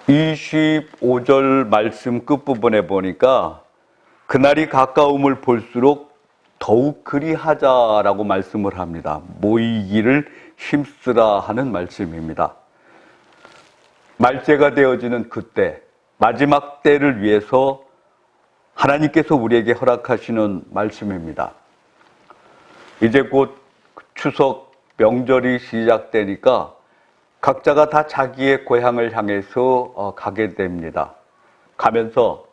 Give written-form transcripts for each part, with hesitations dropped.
25절 말씀 끝부분에 보니까 그날이 가까움을 볼수록 더욱 그리하자라고 말씀을 합니다. 모이기를 힘쓰라 하는 말씀입니다. 말세가 되어지는 그때, 마지막 때를 위해서 하나님께서 우리에게 허락하시는 말씀입니다. 이제 곧 추석 명절이 시작되니까 각자가 다 자기의 고향을 향해서 가게 됩니다. 가면서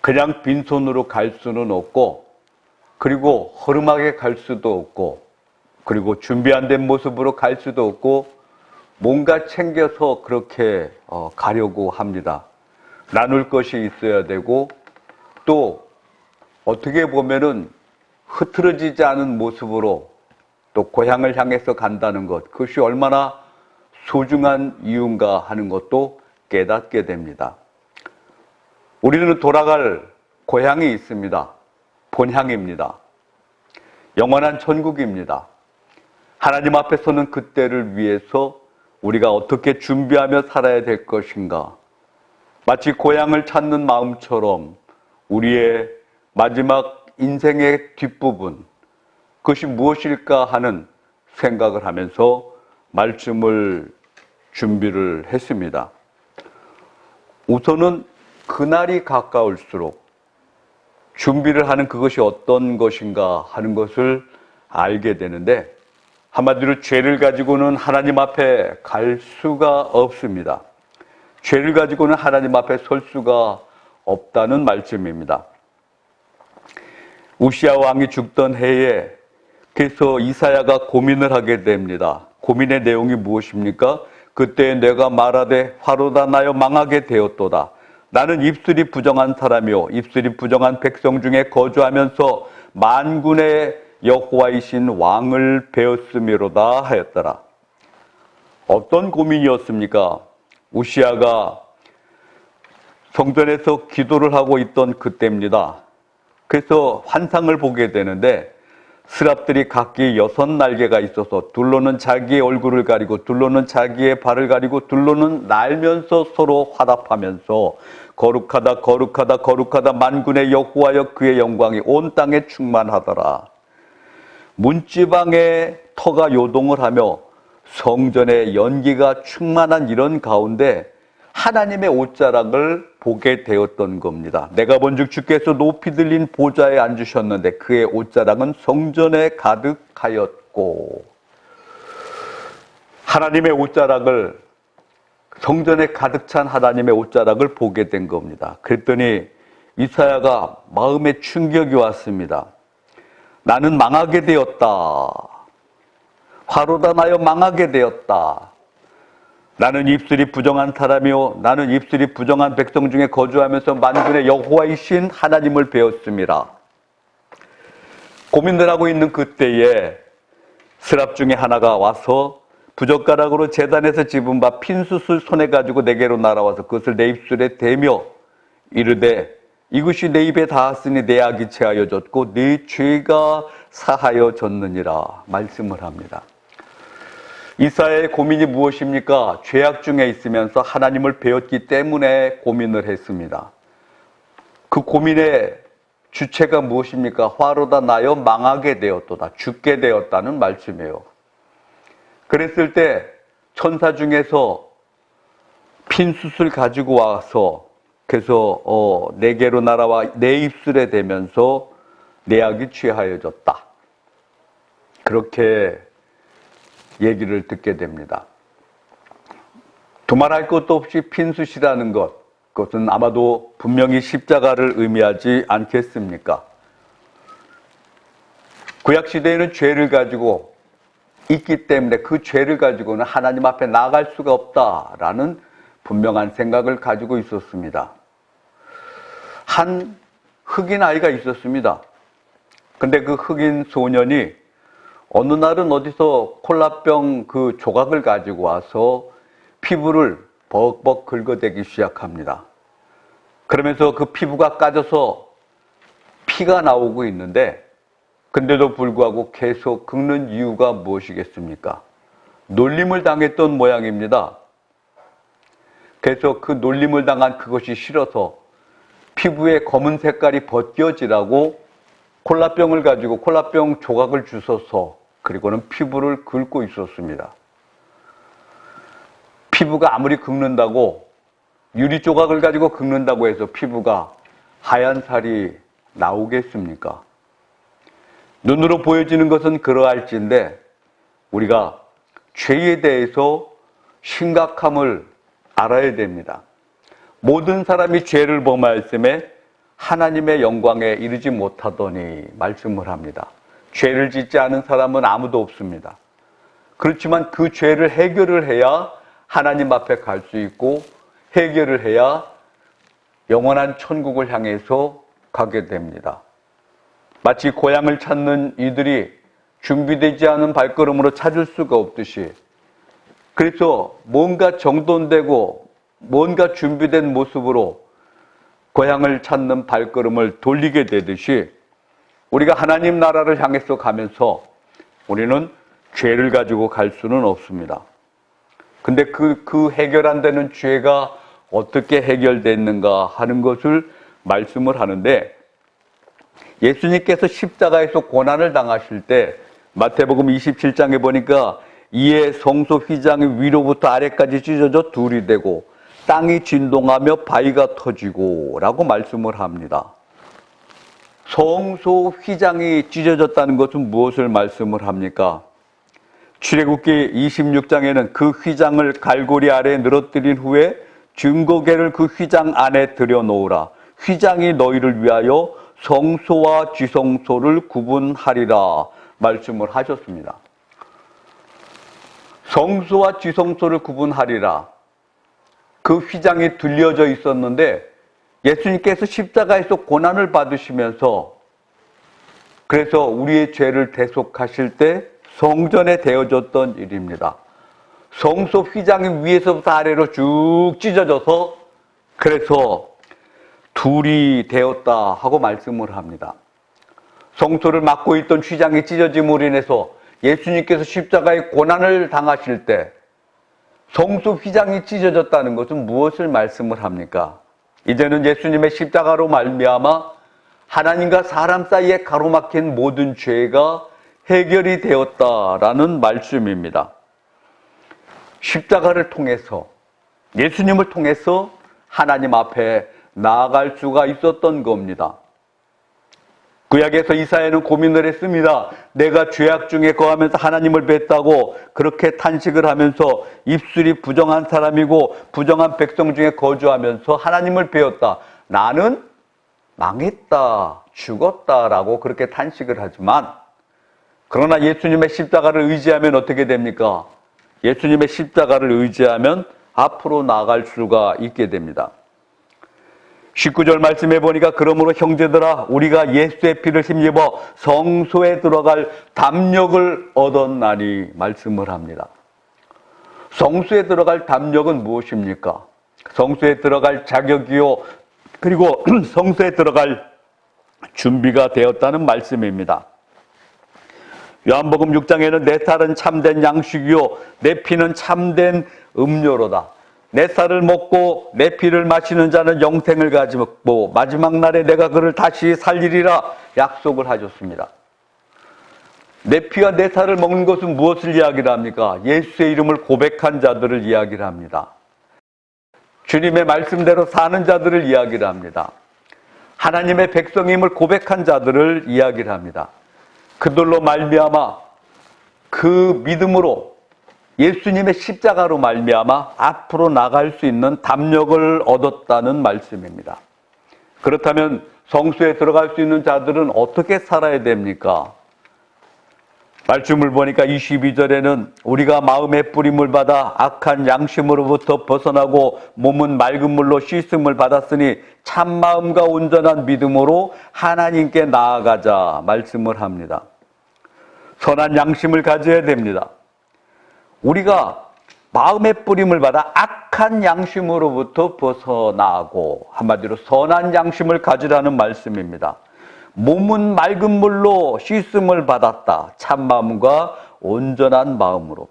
그냥 빈손으로 갈 수는 없고, 그리고 허름하게 갈 수도 없고, 그리고 준비 안 된 모습으로 갈 수도 없고, 뭔가 챙겨서 그렇게 가려고 합니다. 나눌 것이 있어야 되고, 또 어떻게 보면은 흐트러지지 않은 모습으로 또 고향을 향해서 간다는 것, 그것이 얼마나 소중한 이유인가 하는 것도 깨닫게 됩니다. 우리는 돌아갈 고향이 있습니다. 본향입니다. 영원한 천국입니다. 하나님 앞에 서는 그때를 위해서 우리가 어떻게 준비하며 살아야 될 것인가. 마치 고향을 찾는 마음처럼 우리의 마지막 인생의 뒷부분, 그것이 무엇일까 하는 생각을 하면서 말씀을 준비를 했습니다. 우선은 그날이 가까울수록 준비를 하는 그것이 어떤 것인가 하는 것을 알게 되는데, 한마디로 죄를 가지고는 하나님 앞에 갈 수가 없습니다. 죄를 가지고는 하나님 앞에 설 수가 없다는 말씀입니다. 우시야 왕이 죽던 해에 그래서 이사야가 고민을 하게 됩니다. 고민의 내용이 무엇입니까? 그때 내가 말하되 화로다 나여 망하게 되었도다. 나는 입술이 부정한 사람이요 입술이 부정한 백성 중에 거주하면서 만군의 여호와이신 왕을 배웠음이로다 하였더라. 어떤 고민이었습니까? 우시야가 성전에서 기도를 하고 있던 그때입니다. 그래서 환상을 보게 되는데, 스랍들이 각기 6날개가 있어서 둘로는 자기의 얼굴을 가리고 둘로는 자기의 발을 가리고 둘로는 날면서 서로 화답하면서 거룩하다 거룩하다 거룩하다 만군의 여호와여 그의 영광이 온 땅에 충만하더라. 문지방에 터가 요동을 하며 성전에 연기가 충만한 이런 가운데 하나님의 옷자락을 보게 되었던 겁니다. 내가 본즉 주께서 높이 들린 보좌에 앉으셨는데 그의 옷자락은 성전에 가득하였고, 하나님의 옷자락을, 성전에 가득 찬 하나님의 옷자락을 보게 된 겁니다. 그랬더니 이사야가 마음에 충격이 왔습니다. 나는 망하게 되었다. 화로다 나여 망하게 되었다. 나는 입술이 부정한 사람이요 나는 입술이 부정한 백성 중에 거주하면서 만군의 여호와이신 하나님을 배웠음이라. 고민을 하고 있는 그때에 스랍 중에 하나가 와서 부젓가락으로 제단에서 집은 바 핀숯을 손에 가지고 내게로 날아와서 그것을 내 입술에 대며 이르되 이것이 내 입에 닿았으니 내 악이 체하여졌고 네 죄가 사하여졌느니라 말씀을 합니다. 이사야의 고민이 무엇입니까? 죄악 중에 있으면서 하나님을 배웠기 때문에 고민을 했습니다. 그 고민의 주체가 무엇입니까? 화로다 나여 망하게 되었도다. 죽게 되었다는 말씀이에요. 그랬을 때 천사 중에서 핀숯을 가지고 와서 그래서 내게로 날아와 내 입술에 대면서 내 악이 취하여졌다. 그렇게 얘기를 듣게 됩니다. 두말할 것도 없이 핀숯이라는 것, 그것은 아마도 분명히 십자가를 의미하지 않겠습니까? 구약시대에는 죄를 가지고 있기 때문에 그 죄를 가지고는 하나님 앞에 나아갈 수가 없다라는 분명한 생각을 가지고 있었습니다. 한 흑인 아이가 있었습니다. 근데 그 흑인 소년이 어느 날은 어디서 콜라병 그 조각을 가지고 와서 피부를 벅벅 긁어대기 시작합니다. 그러면서 그 피부가 까져서 피가 나오고 있는데, 근데도 불구하고 계속 긁는 이유가 무엇이겠습니까? 놀림을 당했던 모양입니다. 그래서 그 놀림을 당한 그것이 싫어서 피부에 검은 색깔이 벗겨지라고 콜라병을 가지고 콜라병 조각을 주워서 그리고는 피부를 긁고 있었습니다. 피부가 아무리 긁는다고 유리 조각을 가지고 긁는다고 해서 피부가 하얀 살이 나오겠습니까? 눈으로 보여지는 것은 그러할진데 우리가 죄에 대해서 심각함을 알아야 됩니다. 모든 사람이 죄를 범하였음에 하나님의 영광에 이르지 못하더니 말씀을 합니다. 죄를 짓지 않은 사람은 아무도 없습니다. 그렇지만 그 죄를 해결을 해야 하나님 앞에 갈 수 있고 해결을 해야 영원한 천국을 향해서 가게 됩니다. 마치 고향을 찾는 이들이 준비되지 않은 발걸음으로 찾을 수가 없듯이 그래서 뭔가 정돈되고 뭔가 준비된 모습으로 고향을 찾는 발걸음을 돌리게 되듯이 우리가 하나님 나라를 향해서 가면서 우리는 죄를 가지고 갈 수는 없습니다. 근데 그 해결 안 되는 죄가 어떻게 해결됐는가 하는 것을 말씀을 하는데 예수님께서 십자가에서 고난을 당하실 때 마태복음 27장에 보니까 이에 성소 휘장이 위로부터 아래까지 찢어져 둘이 되고 땅이 진동하며 바위가 터지고 라고 말씀을 합니다. 성소 휘장이 찢어졌다는 것은 무엇을 말씀을 합니까? 출애굽기 26장에는 그 휘장을 갈고리 아래에 늘어뜨린 후에 증거궤를 그 휘장 안에 들여놓으라. 휘장이 너희를 위하여 성소와 지성소를 구분하리라 말씀을 하셨습니다. 성소와 지성소를 구분하리라. 그 휘장이 들려져 있었는데 예수님께서 십자가에서 고난을 받으시면서 그래서 우리의 죄를 대속하실 때 성전에 되어졌던 일입니다. 성소 휘장이 위에서부터 아래로 쭉 찢어져서 그래서 둘이 되었다 하고 말씀을 합니다. 성소를 막고 있던 휘장이 찢어짐으로 인해서 예수님께서 십자가의 고난을 당하실 때 성소 휘장이 찢어졌다는 것은 무엇을 말씀을 합니까? 이제는 예수님의 십자가로 말미암아 하나님과 사람 사이에 가로막힌 모든 죄가 해결이 되었다라는 말씀입니다. 십자가를 통해서 예수님을 통해서 하나님 앞에 나아갈 수가 있었던 겁니다. 구약에서 이사야는 고민을 했습니다. 내가 죄악 중에 거하면서 하나님을 뵀다고 그렇게 탄식을 하면서 입술이 부정한 사람이고 부정한 백성 중에 거주하면서 하나님을 배웠다. 나는 망했다, 죽었다라고 그렇게 탄식을 하지만 그러나 예수님의 십자가를 의지하면 어떻게 됩니까? 예수님의 십자가를 의지하면 앞으로 나아갈 수가 있게 됩니다. 19절 말씀해 보니까 그러므로 형제들아 우리가 예수의 피를 힘입어 성소에 들어갈 담력을 얻었나니 말씀을 합니다. 성소에 들어갈 담력은 무엇입니까? 성소에 들어갈 자격이요 그리고 성소에 들어갈 준비가 되었다는 말씀입니다. 요한복음 6장에는 내 살은 참된 양식이요 내 피는 참된 음료로다. 내 살을 먹고 내 피를 마시는 자는 영생을 가지고 마지막 날에 내가 그를 다시 살리리라 약속을 하셨습니다. 내 피와 내 살을 먹는 것은 무엇을 이야기를 합니까? 예수의 이름을 고백한 자들을 이야기를 합니다. 주님의 말씀대로 사는 자들을 이야기를 합니다. 하나님의 백성임을 고백한 자들을 이야기를 합니다. 그들로 말미암아 그 믿음으로 예수님의 십자가로 말미암아 앞으로 나갈 수 있는 담력을 얻었다는 말씀입니다. 그렇다면 성소에 들어갈 수 있는 자들은 어떻게 살아야 됩니까? 말씀을 보니까 22절에는 우리가 마음의 뿌림을 받아 악한 양심으로부터 벗어나고 몸은 맑은 물로 씻음을 받았으니 참마음과 온전한 믿음으로 하나님께 나아가자 말씀을 합니다. 선한 양심을 가져야 됩니다. 우리가 마음의 뿌림을 받아 악한 양심으로부터 벗어나고 한마디로 선한 양심을 가지라는 말씀입니다. 몸은 맑은 물로 씻음을 받았다. 참마음과 온전한 마음으로.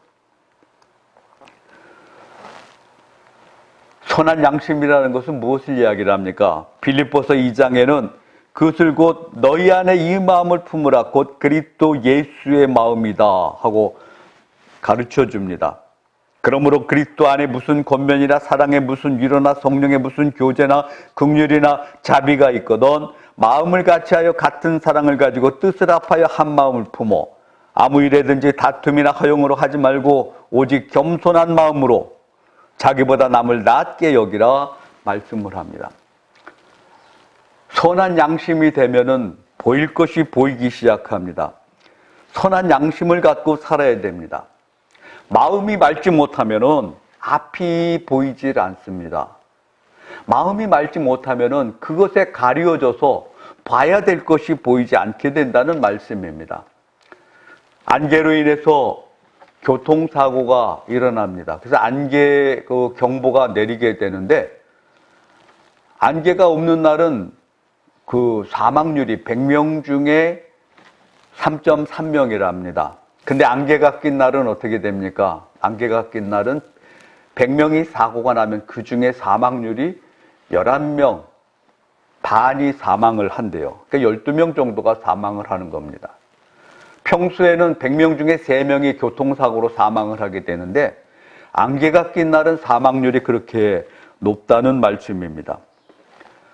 선한 양심이라는 것은 무엇을 이야기를 합니까? 빌립보서 2장에는 그것을 곧 너희 안에 이 마음을 품으라 곧 그리스도 예수의 마음이다 하고 가르쳐 줍니다. 그러므로 그리스도 안에 무슨 권면이나 사랑에 무슨 위로나 성령에 무슨 교제나 긍휼이나 자비가 있거든 마음을 같이하여 같은 사랑을 가지고 뜻을 합하여 한 마음을 품어 아무 일에든지 다툼이나 허용으로 하지 말고 오직 겸손한 마음으로 자기보다 남을 낮게 여기라 말씀을 합니다. 선한 양심이 되면은 보일 것이 보이기 시작합니다. 선한 양심을 갖고 살아야 됩니다. 마음이 맑지 못하면은 앞이 보이질 않습니다. 마음이 맑지 못하면은 그것에 가려져서 봐야 될 것이 보이지 않게 된다는 말씀입니다. 안개로 인해서 교통사고가 일어납니다. 그래서 안개 경보가 내리게 되는데 안개가 없는 날은 그 사망률이 100명 중에 3.3명이랍니다. 근데 안개가 낀 날은 어떻게 됩니까? 안개가 낀 날은 100명이 사고가 나면 그 중에 사망률이 11명, 반이 사망을 한대요. 그러니까 12명 정도가 사망을 하는 겁니다. 평소에는 100명 중에 3명이 교통사고로 사망을 하게 되는데 안개가 낀 날은 사망률이 그렇게 높다는 말씀입니다.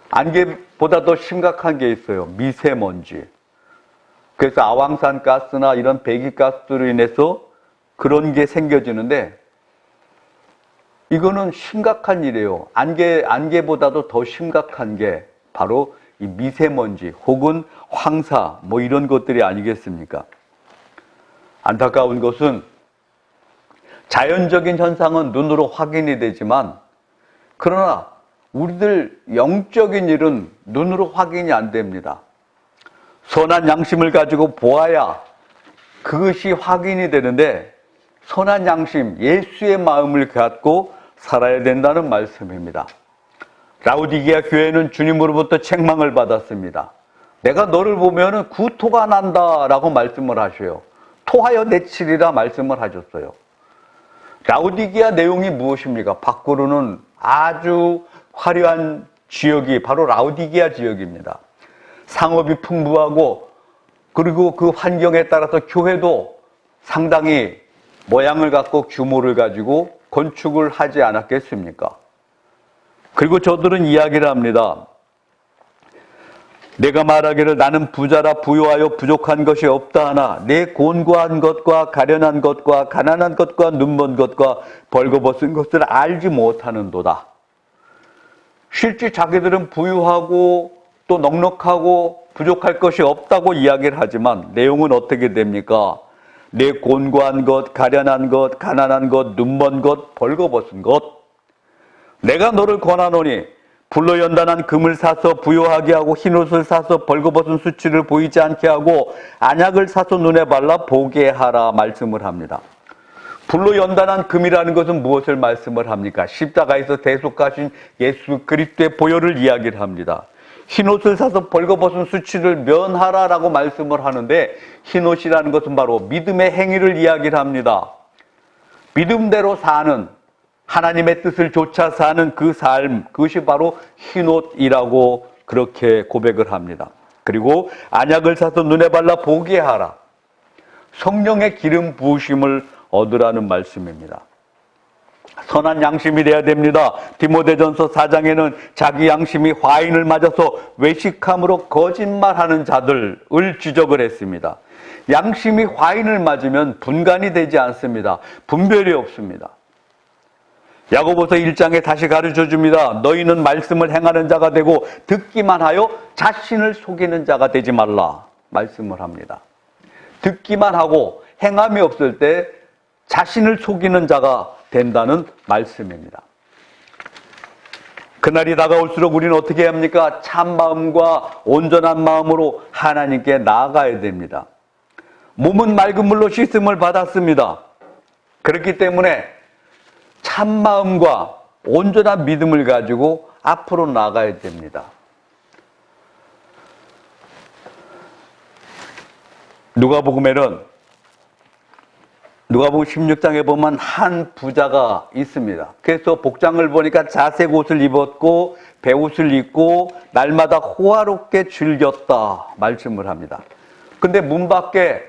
안개보다 더 심각한 게 있어요. 미세먼지. 그래서 아황산 가스나 이런 배기가스로 인해서 그런 게 생겨지는데 이거는 심각한 일이에요. 안개보다도 더 심각한 게 바로 이 미세먼지 혹은 황사 뭐 이런 것들이 아니겠습니까? 안타까운 것은 자연적인 현상은 눈으로 확인이 되지만 그러나 우리들 영적인 일은 눈으로 확인이 안 됩니다. 선한 양심을 가지고 보아야 그것이 확인이 되는데 선한 양심, 예수의 마음을 갖고 살아야 된다는 말씀입니다. 라오디게아 교회는 주님으로부터 책망을 받았습니다. 내가 너를 보면 구토가 난다라고 말씀을 하셔요. 토하여 내치리라 말씀을 하셨어요. 라오디게아 내용이 무엇입니까? 밖으로는 아주 화려한 지역이 바로 라오디게아 지역입니다. 상업이 풍부하고 그리고 그 환경에 따라서 교회도 상당히 모양을 갖고 규모를 가지고 건축을 하지 않았겠습니까? 그리고 저들은 이야기를 합니다. 내가 말하기를 나는 부자라 부요하여 부족한 것이 없다 하나 내 곤고한 것과 가련한 것과 가난한 것과 눈먼 것과 벌거벗은 것을 알지 못하는도다. 실제 자기들은 부유하고 또 넉넉하고 부족할 것이 없다고 이야기를 하지만 내용은 어떻게 됩니까? 내 곤고한 것, 가련한 것, 가난한 것, 눈먼 것, 벌거벗은 것. 내가 너를 권하노니 불로 연단한 금을 사서 부요하게 하고 흰옷을 사서 벌거벗은 수치를 보이지 않게 하고 안약을 사서 눈에 발라 보게 하라 말씀을 합니다. 불로 연단한 금이라는 것은 무엇을 말씀을 합니까? 십자가에서 대속하신 예수 그리스도의 보혈을 이야기를 합니다. 흰옷을 사서 벌거벗은 수치를 면하라라고 말씀을 하는데 흰옷이라는 것은 바로 믿음의 행위를 이야기를 합니다. 믿음대로 사는 하나님의 뜻을 좇아 사는 그 삶, 그것이 바로 흰옷이라고 그렇게 고백을 합니다. 그리고 안약을 사서 눈에 발라 보게 하라. 성령의 기름 부으심을 얻으라는 말씀입니다. 선한 양심이 돼야 됩니다. 디모데전서 4장에는 자기 양심이 화인을 맞아서 외식함으로 거짓말하는 자들을 지적을 했습니다. 양심이 화인을 맞으면 분간이 되지 않습니다. 분별이 없습니다. 야고보서 1장에 다시 가르쳐 줍니다. 너희는 말씀을 행하는 자가 되고 듣기만 하여 자신을 속이는 자가 되지 말라 말씀을 합니다. 듣기만 하고 행함이 없을 때 자신을 속이는 자가 된다는 말씀입니다. 그날이 다가올수록 우리는 어떻게 해야 합니까? 참 마음과 온전한 마음으로 하나님께 나아가야 됩니다. 몸은 맑은 물로 씻음을 받았습니다. 그렇기 때문에 참 마음과 온전한 믿음을 가지고 앞으로 나아가야 됩니다. 누가복음에는 누가복음 16장에 보면 한 부자가 있습니다. 그래서 복장을 보니까 자색 옷을 입었고 베옷을 입고 날마다 호화롭게 즐겼다 말씀을 합니다. 근데 문 밖에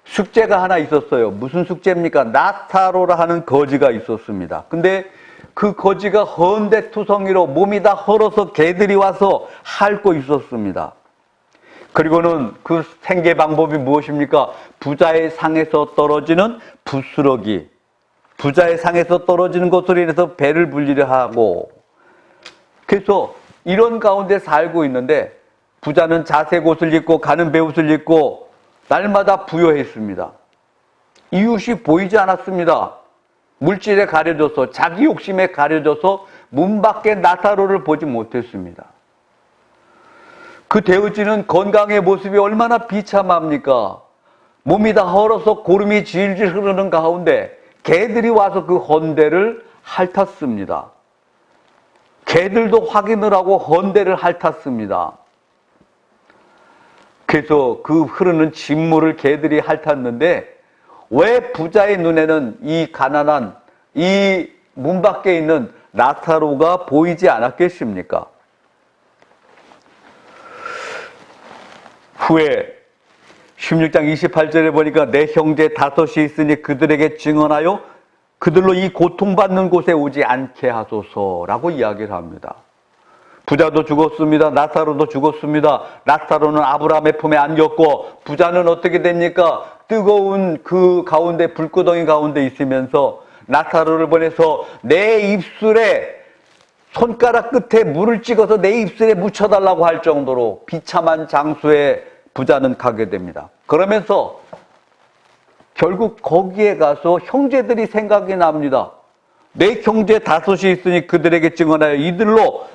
숙제가 하나 있었어요. 무슨 숙제입니까? 나타로라 하는 거지가 있었습니다. 근데 그 거지가 헌데투성이로 몸이 다 헐어서 개들이 와서 핥고 있었습니다. 그리고는 그 생계 방법이 무엇입니까? 부자의 상에서 떨어지는 부스러기, 부자의 상에서 떨어지는 것으로 인해서 배를 불리려 하고, 그래서 이런 가운데 살고 있는데 부자는 자색 옷을 입고 가는 베옷을 입고 날마다 부여했습니다. 이웃이 보이지 않았습니다. 물질에 가려져서, 자기 욕심에 가려져서 문 밖에 나타로를 보지 못했습니다. 그 대어지는 건강의 모습이 얼마나 비참합니까? 몸이 다 헐어서 고름이 질질 흐르는 가운데 개들이 와서 그 헌대를 핥았습니다. 개들도 확인을 하고 헌대를 핥았습니다. 그래서 그 흐르는 진물을 개들이 핥았는데 왜 부자의 눈에는 이 가난한 이 문 밖에 있는 나타로가 보이지 않았겠습니까? 후에 16장 28절에 보니까 내 형제 다섯이 있으니 그들에게 증언하여 그들로 이 고통받는 곳에 오지 않게 하소서라고 이야기를 합니다. 부자도 죽었습니다. 나타로도 죽었습니다. 나타로는 아브라함의 품에 안겼고 부자는 어떻게 됩니까? 뜨거운 그 가운데 불구덩이 가운데 있으면서 나타로를 보내서 내 입술에 손가락 끝에 물을 찍어서 내 입술에 묻혀달라고 할 정도로 비참한 장소에 부자는 가게 됩니다. 그러면서 결국 거기에 가서 형제들이 생각이 납니다. 내 형제 다섯이 있으니 그들에게 증언하여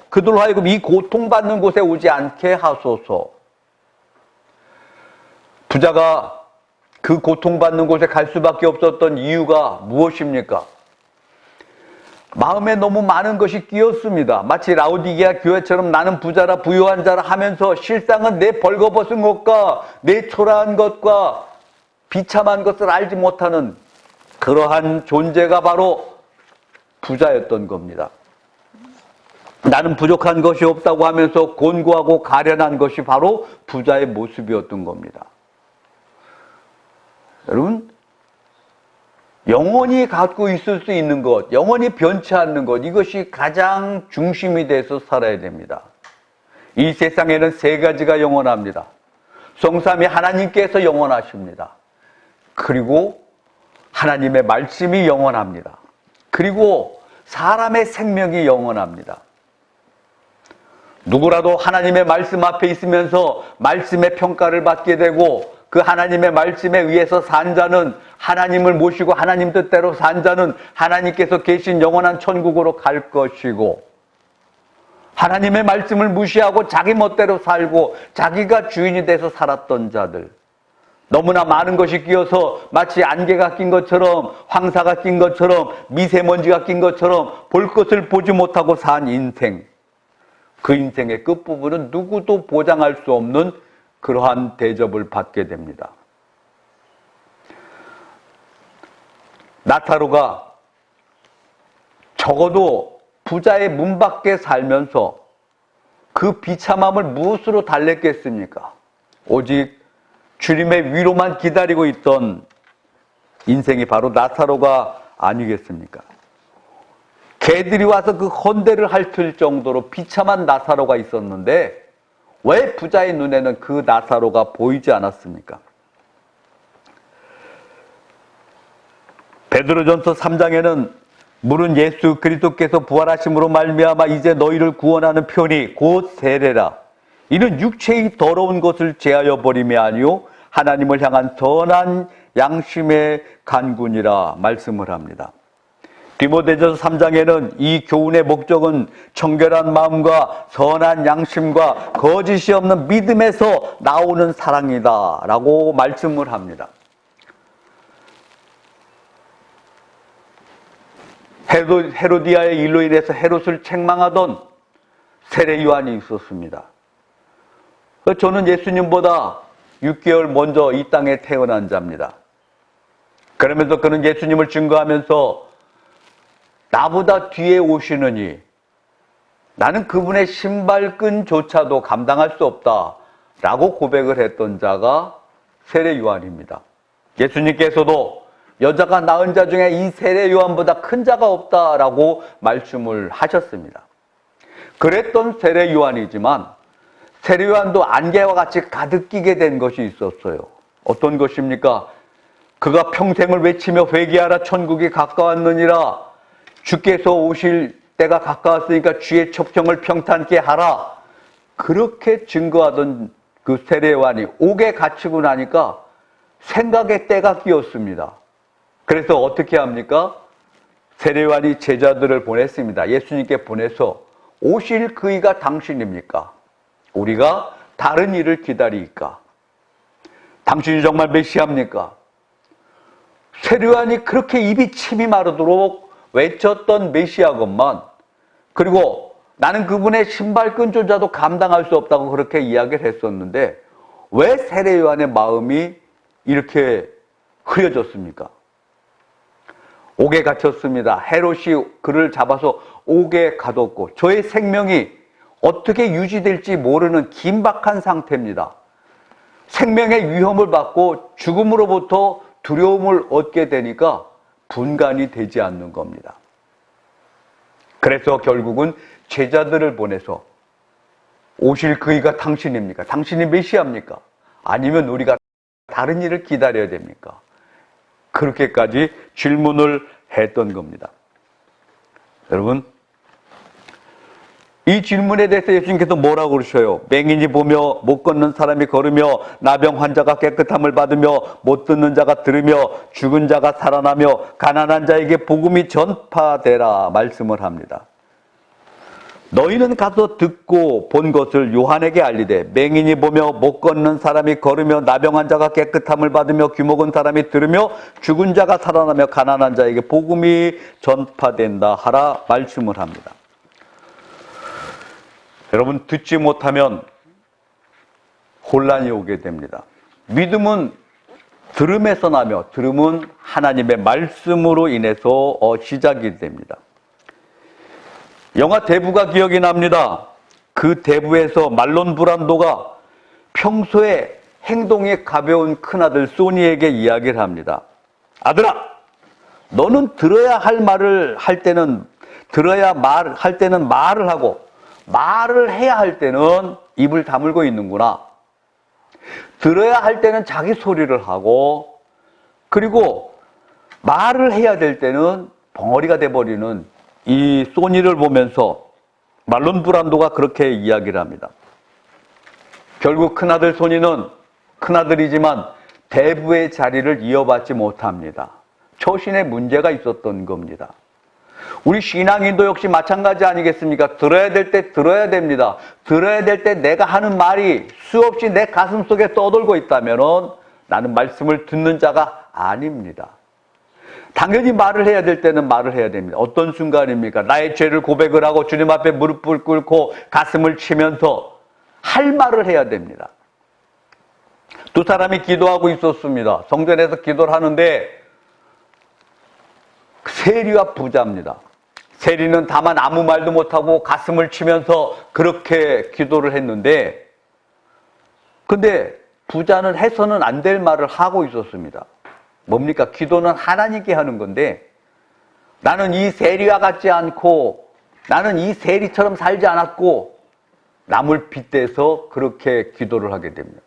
그들로 하여금 이 고통받는 곳에 오지 않게 하소서. 부자가 그 고통받는 곳에 갈 수밖에 없었던 이유가 무엇입니까? 마음에 너무 많은 것이 끼었습니다. 마치 라오디게아 교회처럼 나는 부자라 부유한 자라 하면서 실상은 내 벌거벗은 것과 내 초라한 것과 비참한 것을 알지 못하는 그러한 존재가 바로 부자였던 겁니다. 나는 부족한 것이 없다고 하면서 곤고하고 가련한 것이 바로 부자의 모습이었던 겁니다. 여러분, 영원히 갖고 있을 수 있는 것, 영원히 변치 않는 것, 이것이 가장 중심이 돼서 살아야 됩니다. 이 세상에는 세 가지가 영원합니다. 성삼위 하나님께서 영원하십니다. 그리고 하나님의 말씀이 영원합니다. 그리고 사람의 생명이 영원합니다. 누구라도 하나님의 말씀 앞에 있으면서 말씀의 평가를 받게 되고 그 하나님의 말씀에 의해서 산 자는 하나님을 모시고 하나님 뜻대로 산 자는 하나님께서 계신 영원한 천국으로 갈 것이고 하나님의 말씀을 무시하고 자기 멋대로 살고 자기가 주인이 돼서 살았던 자들, 너무나 많은 것이 끼어서 마치 안개가 낀 것처럼 황사가 낀 것처럼 미세먼지가 낀 것처럼 볼 것을 보지 못하고 산 인생, 그 인생의 끝부분은 누구도 보장할 수 없는 그러한 대접을 받게 됩니다. 나타로가 적어도 부자의 문 밖에 살면서 그 비참함을 무엇으로 달랬겠습니까? 오직 주님의 위로만 기다리고 있던 인생이 바로 나타로가 아니겠습니까? 개들이 와서 그 헌대를 핥을 정도로 비참한 나타로가 있었는데 왜 부자의 눈에는 그 나타로가 보이지 않았습니까? 베드로전서 3장에는 물은 예수 그리스도께서 부활하심으로 말미암아 이제 너희를 구원하는 편이 곧 세례라. 이는 육체의 더러운 것을 제하여 버림이 아니요 하나님을 향한 선한 양심의 간군이라 말씀을 합니다. 디모데전서 3장에는 이 교훈의 목적은 청결한 마음과 선한 양심과 거짓이 없는 믿음에서 나오는 사랑이다 라고 말씀을 합니다. 헤로디아의 일로 인해서 헤롯을 책망하던 세례 요한이 있었습니다. 저는 예수님보다 6개월 먼저 이 땅에 태어난 자입니다. 그러면서 그는 예수님을 증거하면서 나보다 뒤에 오시느니 나는 그분의 신발끈조차도 감당할 수 없다라고 고백을 했던 자가 세례 요한입니다. 예수님께서도 여자가 낳은 자 중에 이 세례 요한보다 큰 자가 없다라고 말씀을 하셨습니다. 그랬던 세례 요한이지만 세례 요한도 안개와 같이 가득 끼게 된 것이 있었어요. 어떤 것입니까? 그가 평생을 외치며 회개하라 천국이 가까웠느니라, 주께서 오실 때가 가까웠으니까 주의 첩경을 평탄케 하라, 그렇게 증거하던 그 세례 요한이 옥에 갇히고 나니까 생각의 때가 끼었습니다. 그래서 어떻게 합니까? 세례 요한이 제자들을 보냈습니다. 예수님께 보내서 오실 그이가 당신입니까? 우리가 다른 일을 기다리니까? 당신이 정말 메시아입니까? 세례 요한이 그렇게 입이 침이 마르도록 외쳤던 메시아 것만, 그리고 나는 그분의 신발끈조차도 감당할 수 없다고 그렇게 이야기를 했었는데 왜 세례 요한의 마음이 이렇게 흐려졌습니까? 옥에 갇혔습니다. 헤롯이 그를 잡아서 옥에 가뒀고 저의 생명이 어떻게 유지될지 모르는 긴박한 상태입니다. 생명의 위험을 받고 죽음으로부터 두려움을 얻게 되니까 분간이 되지 않는 겁니다. 그래서 결국은 제자들을 보내서 오실 그이가 당신입니까? 당신이 메시아입니까? 아니면 우리가 다른 일을 기다려야 됩니까? 그렇게까지 질문을 했던 겁니다. 여러분, 이 질문에 대해서 예수님께서 뭐라고 그러셔요? 맹인이 보며 못 걷는 사람이 걸으며 나병 환자가 깨끗함을 받으며 못 듣는 자가 들으며 죽은 자가 살아나며 가난한 자에게 복음이 전파되라 말씀을 합니다. 너희는 가서 듣고 본 것을 요한에게 알리되 맹인이 보며 못 걷는 사람이 걸으며 나병 환자가 깨끗함을 받으며 귀먹은 사람이 들으며 죽은 자가 살아나며 가난한 자에게 복음이 전파된다 하라 말씀을 합니다. 여러분, 듣지 못하면 혼란이 오게 됩니다. 믿음은 들음에서 나며 들음은 하나님의 말씀으로 인해서 시작이 됩니다. 영화 대부가 기억이 납니다. 그 대부에서 말론 브란도가 평소에 행동이 가벼운 큰아들 소니에게 이야기를 합니다. 아들아, 너는 들어야 할 말을 할 때는 말할 때는 말을 하고 말을 해야 할 때는 입을 다물고 있는구나. 들어야 할 때는 자기 소리를 하고, 그리고 말을 해야 될 때는 벙어리가 돼버리는 이 소니를 보면서 말론 브란도가 그렇게 이야기를 합니다. 결국 큰아들 소니는 큰아들이지만 대부의 자리를 이어받지 못합니다. 처신에 문제가 있었던 겁니다. 우리 신앙인도 역시 마찬가지 아니겠습니까? 들어야 될 때 들어야 됩니다. 들어야 될 때 내가 하는 말이 수없이 내 가슴 속에 떠돌고 있다면 나는 말씀을 듣는 자가 아닙니다. 당연히 말을 해야 될 때는 말을 해야 됩니다. 어떤 순간입니까? 나의 죄를 고백을 하고 주님 앞에 무릎을 꿇고 가슴을 치면서 할 말을 해야 됩니다. 두 사람이 기도하고 있었습니다. 성전에서 기도를 하는데 세리와 부자입니다. 세리는 다만 아무 말도 못하고 가슴을 치면서 그렇게 기도를 했는데, 근데 부자는 해서는 안 될 말을 하고 있었습니다. 뭡니까? 기도는 하나님께 하는 건데 나는 이 세리와 같지 않고 나는 이 세리처럼 살지 않았고 남을 빗대서 그렇게 기도를 하게 됩니다.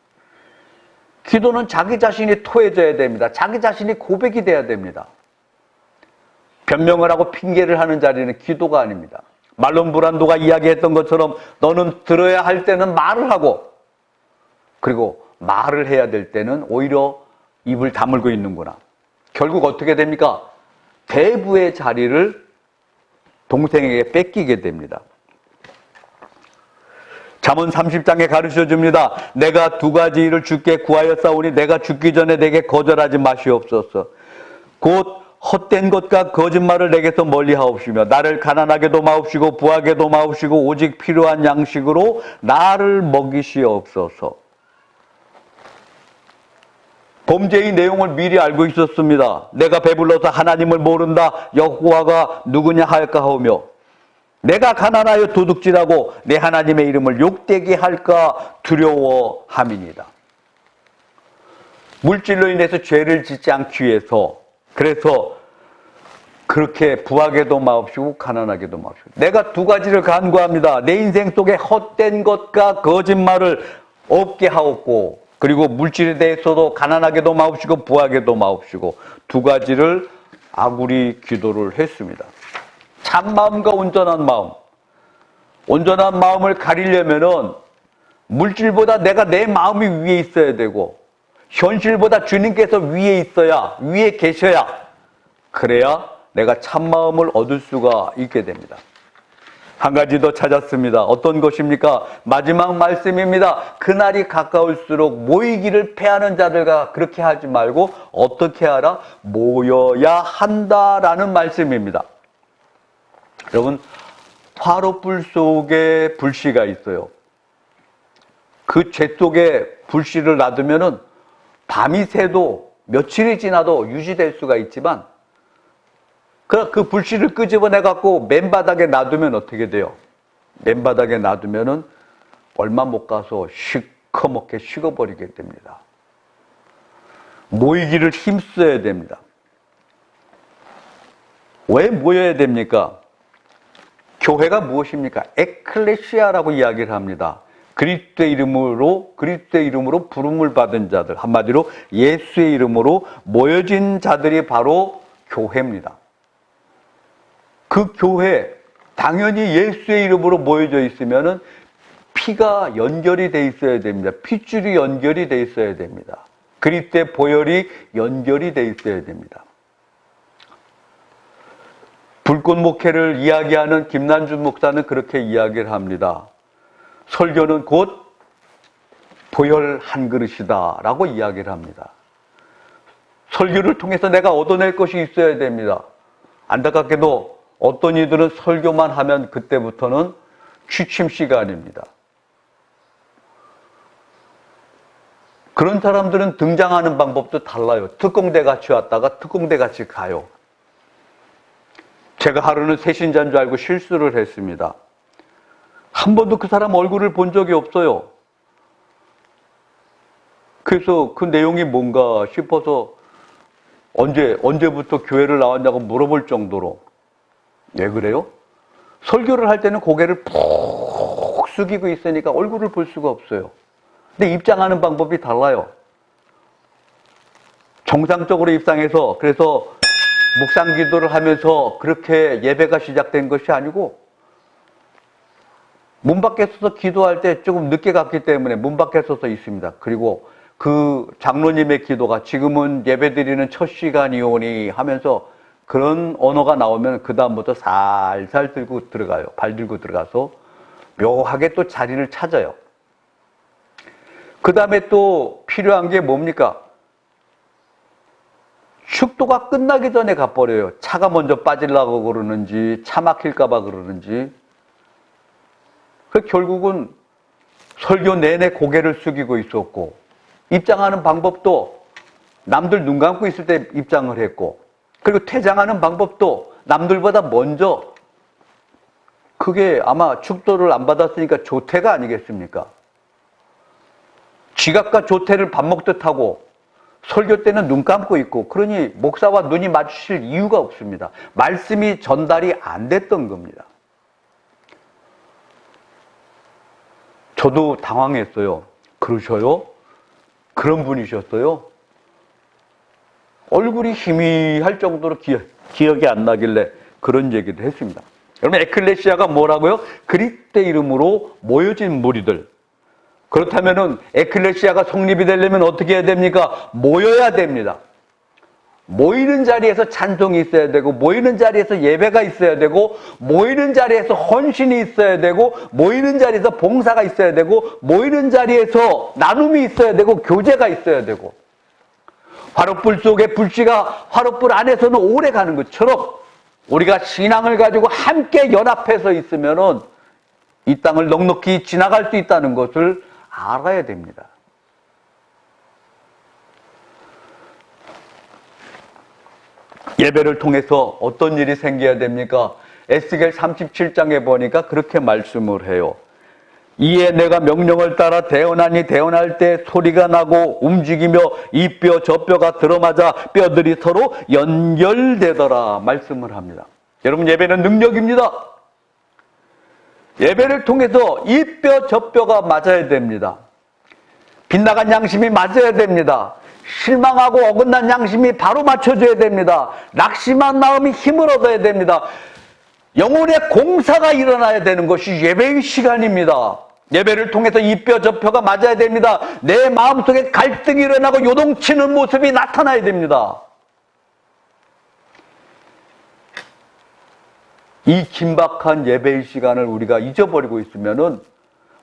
기도는 자기 자신이 토해져야 됩니다. 자기 자신이 고백이 돼야 됩니다. 변명을 하고 핑계를 하는 자리는 기도가 아닙니다. 말론 브란도가 이야기했던 것처럼 너는 들어야 할 때는 말을 하고 그리고 말을 해야 될 때는 오히려 입을 다물고 있는구나. 결국 어떻게 됩니까? 대부의 자리를 동생에게 뺏기게 됩니다. 잠언 30장에 가르쳐줍니다. 내가 두 가지 일을 주께 구하였사오니 내가 죽기 전에 내게 거절하지 마시옵소서. 곧 헛된 것과 거짓말을 내게서 멀리하옵시며 나를 가난하게도 마옵시고 부하게도 마옵시고 오직 필요한 양식으로 나를 먹이시옵소서. 범죄의 내용을 미리 알고 있었습니다. 내가 배불러서 하나님을 모른다. 여호와가 누구냐 할까 하며 내가 가난하여 도둑질하고 내 하나님의 이름을 욕되게 할까 두려워함이니이다. 물질로 인해서 죄를 짓지 않기 위해서 그래서 그렇게 부하게도 마옵시고 가난하게도 마옵시고 내가 두 가지를 간구합니다. 내 인생 속에 헛된 것과 거짓말을 없게 하옵고 그리고 물질에 대해서도 가난하게도 마옵시고 부하게도 마옵시고 두 가지를 아구리 기도를 했습니다. 참마음과 온전한 마음. 온전한 마음을 가리려면은 물질보다 내가 내 마음이 위에 있어야 되고 현실보다 주님께서 위에 계셔야 그래야 내가 참마음을 얻을 수가 있게 됩니다. 한 가지 더 찾았습니다. 어떤 것입니까? 마지막 말씀입니다. 그날이 가까울수록 모이기를 패하는 자들과 그렇게 하지 말고 어떻게 하라? 모여야 한다라는 말씀입니다. 여러분, 화롯불 속에 불씨가 있어요. 그 죄 속에 불씨를 놔두면은 밤이 새도 며칠이 지나도 유지될 수가 있지만 그 불씨를 끄집어내 갖고 맨바닥에 놔두면 어떻게 돼요? 맨바닥에 놔두면은 얼마 못 가서 시커멓게 식어버리게 됩니다. 모이기를 힘써야 됩니다. 왜 모여야 됩니까? 교회가 무엇입니까? 에클레시아라고 이야기를 합니다. 그리스도의 이름으로 부름을 받은 자들, 한마디로 예수의 이름으로 모여진 자들이 바로 교회입니다. 그 교회, 당연히 예수의 이름으로 모여져 있으면은 피가 연결이 돼 있어야 됩니다. 핏줄이 연결이 돼 있어야 됩니다. 그리스도의 보혈이 연결이 돼 있어야 됩니다. 불꽃 목회를 이야기하는 김난준 목사는 그렇게 이야기를 합니다. 설교는 곧 보혈 한 그릇이다 라고 이야기를 합니다. 설교를 통해서 내가 얻어낼 것이 있어야 됩니다. 안타깝게도 어떤 이들은 설교만 하면 그때부터는 취침 시간입니다. 그런 사람들은 등장하는 방법도 달라요. 특공대 같이 왔다가 특공대 같이 가요. 제가 하루는 새신자인 줄 알고 실수를 했습니다. 한 번도 그 사람 얼굴을 본 적이 없어요. 그래서 그 내용이 뭔가 싶어서 언제부터 교회를 나왔냐고 물어볼 정도로. 왜 그래요? 설교를 할 때는 고개를 푹 숙이고 있으니까 얼굴을 볼 수가 없어요. 근데 입장하는 방법이 달라요. 정상적으로 입장해서 그래서 묵상 기도를 하면서 그렇게 예배가 시작된 것이 아니고 문 밖에 서서 기도할 때 조금 늦게 갔기 때문에 문 밖에 서서 있습니다. 그리고 그 장로님의 기도가 지금은 예배드리는 첫 시간이오니 하면서 그런 언어가 나오면 그 다음부터 살살 들고 들어가요. 발 들고 들어가서 묘하게 또 자리를 찾아요. 그 다음에 또 필요한 게 뭡니까? 축도가 끝나기 전에 가버려요. 차가 먼저 빠지려고 그러는지 차 막힐까 봐 그러는지. 결국은 설교 내내 고개를 숙이고 있었고 입장하는 방법도 남들 눈 감고 있을 때 입장을 했고 그리고 퇴장하는 방법도 남들보다 먼저 그게 아마 축도를 안 받았으니까 조퇴가 아니겠습니까? 지갑과 조퇴를 밥 먹듯 하고 설교 때는 눈 감고 있고 그러니 목사와 눈이 마주칠 이유가 없습니다. 말씀이 전달이 안 됐던 겁니다. 저도 당황했어요. 그러셔요? 그런 분이셨어요? 얼굴이 희미할 정도로 기억이 안 나길래 그런 얘기도 했습니다. 여러분, 에클레시아가 뭐라고요? 그리스도의 이름으로 모여진 무리들. 그렇다면은 에클레시아가 성립이 되려면 어떻게 해야 됩니까? 모여야 됩니다. 모이는 자리에서 찬송이 있어야 되고 모이는 자리에서 예배가 있어야 되고 모이는 자리에서 헌신이 있어야 되고 모이는 자리에서 봉사가 있어야 되고 모이는 자리에서 나눔이 있어야 되고 교제가 있어야 되고 화롯불 속에 불씨가 화롯불 안에서는 오래 가는 것처럼 우리가 신앙을 가지고 함께 연합해서 있으면은 이 땅을 넉넉히 지나갈 수 있다는 것을 알아야 됩니다. 예배를 통해서 어떤 일이 생겨야 됩니까? 에스겔 37장에 보니까 그렇게 말씀을 해요. 이에 내가 명령을 따라 대언하니 대언할 때 소리가 나고 움직이며 이 뼈 저 뼈가 들어맞아 뼈들이 서로 연결되더라 말씀을 합니다. 여러분, 예배는 능력입니다. 예배를 통해서 이 뼈 저 뼈가 맞아야 됩니다. 빗나간 양심이 맞아야 됩니다. 실망하고 어긋난 양심이 바로 맞춰줘야 됩니다. 낙심한 마음이 힘을 얻어야 됩니다. 영혼의 공사가 일어나야 되는 것이 예배의 시간입니다. 예배를 통해서 이 뼈 저 뼈가 맞아야 됩니다. 내 마음속에 갈등이 일어나고 요동치는 모습이 나타나야 됩니다. 이 긴박한 예배의 시간을 우리가 잊어버리고 있으면은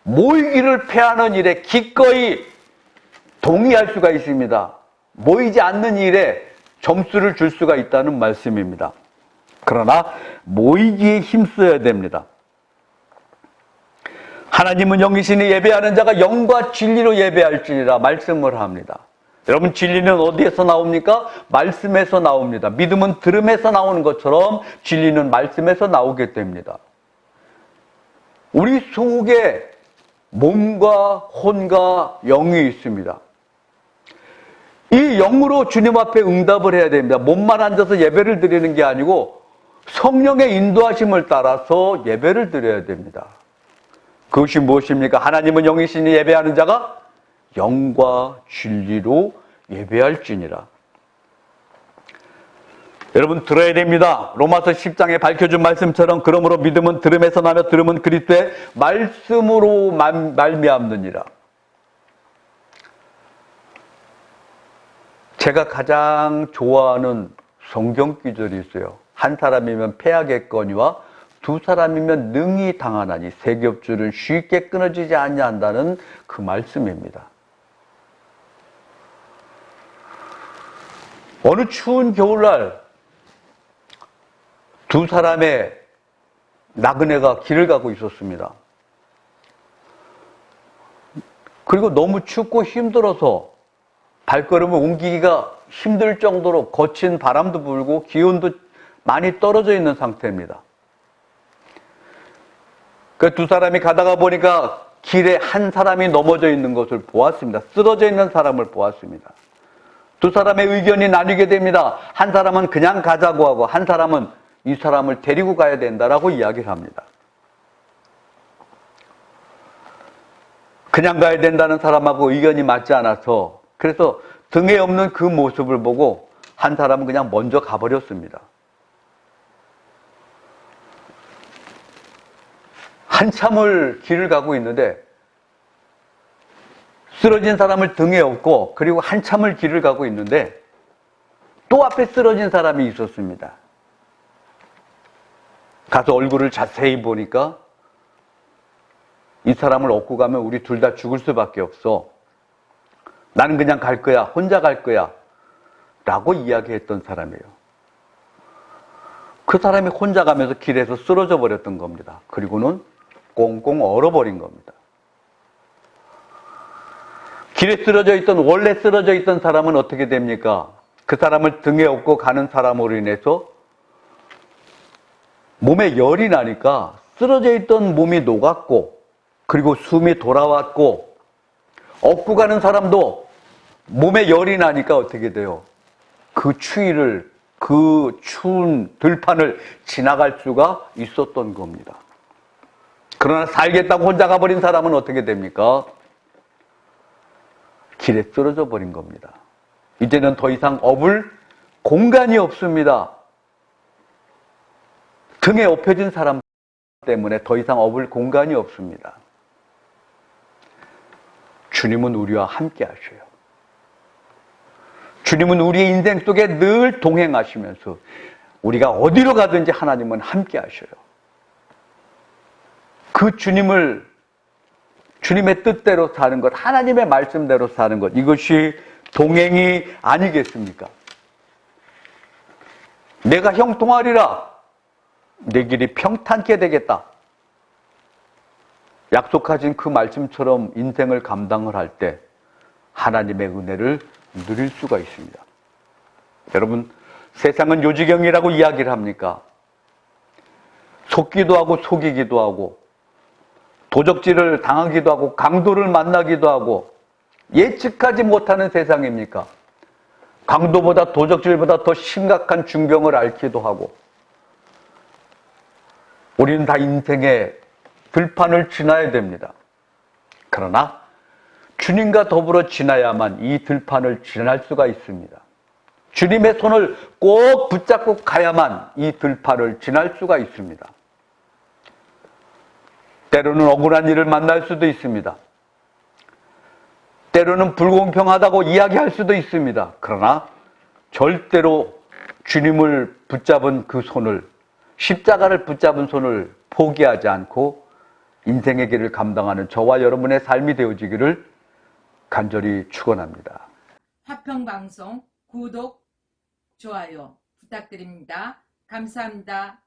모이기를 패하는 일에 기꺼이 동의할 수가 있습니다. 모이지 않는 일에 점수를 줄 수가 있다는 말씀입니다. 그러나 모이기에 힘써야 됩니다. 하나님은 영이시니 예배하는 자가 영과 진리로 예배할지니라 말씀을 합니다. 여러분, 진리는 어디에서 나옵니까? 말씀에서 나옵니다. 믿음은 들음에서 나오는 것처럼 진리는 말씀에서 나오게 됩니다. 우리 속에 몸과 혼과 영이 있습니다. 이 영으로 주님 앞에 응답을 해야 됩니다. 몸만 앉아서 예배를 드리는 게 아니고 성령의 인도하심을 따라서 예배를 드려야 됩니다. 그것이 무엇입니까? 하나님은 영이시니 예배하는 자가 영과 진리로 예배할지니라. 여러분, 들어야 됩니다. 로마서 10장에 밝혀준 말씀처럼 그러므로 믿음은 들음에서 나며 들음은 그리스도의 말씀으로 말미암느니라. 제가 가장 좋아하는 성경 구절이 있어요. 한 사람이면 패하겠거니와 두 사람이면 능히 당하나니 세 겹줄은 쉽게 끊어지지 아니한다는 그 말씀입니다. 어느 추운 겨울날 두 사람의 나그네가 길을 가고 있었습니다. 그리고 너무 춥고 힘들어서 발걸음을 옮기기가 힘들 정도로 거친 바람도 불고 기온도 많이 떨어져 있는 상태입니다. 그 두 사람이 가다가 보니까 길에 한 사람이 넘어져 있는 것을 보았습니다. 쓰러져 있는 사람을 보았습니다. 두 사람의 의견이 나뉘게 됩니다. 한 사람은 그냥 가자고 하고 한 사람은 이 사람을 데리고 가야 된다라고 이야기를 합니다. 그냥 가야 된다는 사람하고 의견이 맞지 않아서 그래서 등에 없는 그 모습을 보고 한 사람은 그냥 먼저 가버렸습니다. 한참을 길을 가고 있는데 쓰러진 사람을 등에 업고 그리고 한참을 길을 가고 있는데 또 앞에 쓰러진 사람이 있었습니다. 가서 얼굴을 자세히 보니까 이 사람을 업고 가면 우리 둘 다 죽을 수밖에 없어. 나는 그냥 갈 거야. 혼자 갈 거야. 라고 이야기했던 사람이에요. 그 사람이 혼자 가면서 길에서 쓰러져 버렸던 겁니다. 그리고는 꽁꽁 얼어버린 겁니다. 길에 원래 쓰러져 있던 사람은 어떻게 됩니까? 그 사람을 등에 업고 가는 사람으로 인해서 몸에 열이 나니까 쓰러져 있던 몸이 녹았고, 그리고 숨이 돌아왔고, 업고 가는 사람도 몸에 열이 나니까 어떻게 돼요? 그 추위를, 그 추운 들판을 지나갈 수가 있었던 겁니다. 그러나 살겠다고 혼자 가버린 사람은 어떻게 됩니까? 길에 쓰러져 버린 겁니다. 이제는 더 이상 업을 공간이 없습니다. 등에 업혀진 사람 때문에 더 이상 업을 공간이 없습니다. 주님은 우리와 함께 하셔요. 주님은 우리의 인생 속에 늘 동행하시면서 우리가 어디로 가든지 하나님은 함께 하셔요. 그 주님의 뜻대로 사는 것, 하나님의 말씀대로 사는 것, 이것이 동행이 아니겠습니까? 내가 형통하리라. 내 길이 평탄케 되겠다. 약속하신 그 말씀처럼 인생을 감당을 할 때 하나님의 은혜를 누릴 수가 있습니다. 여러분, 세상은 요지경이라고 이야기를 합니까? 속기도 하고 속이기도 하고 도적질을 당하기도 하고 강도를 만나기도 하고 예측하지 못하는 세상입니까? 강도보다 도적질보다 더 심각한 중병을 앓기도 하고 우리는 다 인생의 들판을 지나야 됩니다. 그러나 주님과 더불어 지나야만 이 들판을 지날 수가 있습니다. 주님의 손을 꼭 붙잡고 가야만 이 들판을 지날 수가 있습니다. 때로는 억울한 일을 만날 수도 있습니다. 때로는 불공평하다고 이야기할 수도 있습니다. 그러나 절대로 주님을 붙잡은 그 손을, 십자가를 붙잡은 손을 포기하지 않고 인생의 길을 감당하는 저와 여러분의 삶이 되어지기를 간절히 축원합니다. 화평방송 구독, 좋아요 부탁드립니다. 감사합니다.